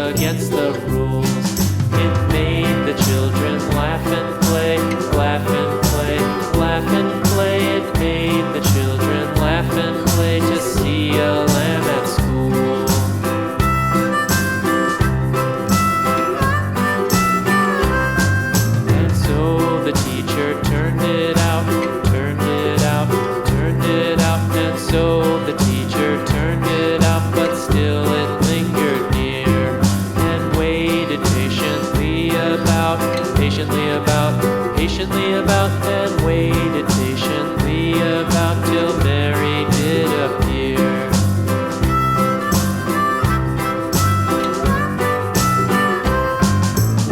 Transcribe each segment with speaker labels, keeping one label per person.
Speaker 1: against the rules. It made the children laugh and play, laugh and play, laugh and play. It made the children laugh and play to see a lamb at school. And so the teacher turned it out, turned it out, turned it out. And so the teacher turned it out, but still it lingered near and waited patiently about, and waited patiently about till Mary did appear.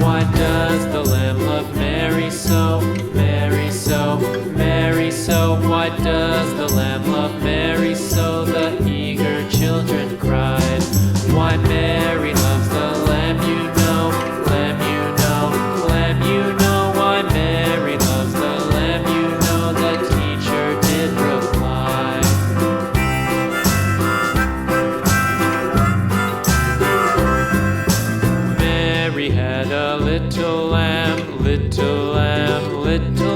Speaker 1: Why does the Lamb love Mary so, Mary so, Mary so? Why does the Lamb love Mary so? The eager children cried. Why Mary loves the Lamb, you know, Lamb, you know, Lamb, you know. Why Mary loves the Lamb, you know, the teacher did reply. Mary had a little lamb, little lamb, little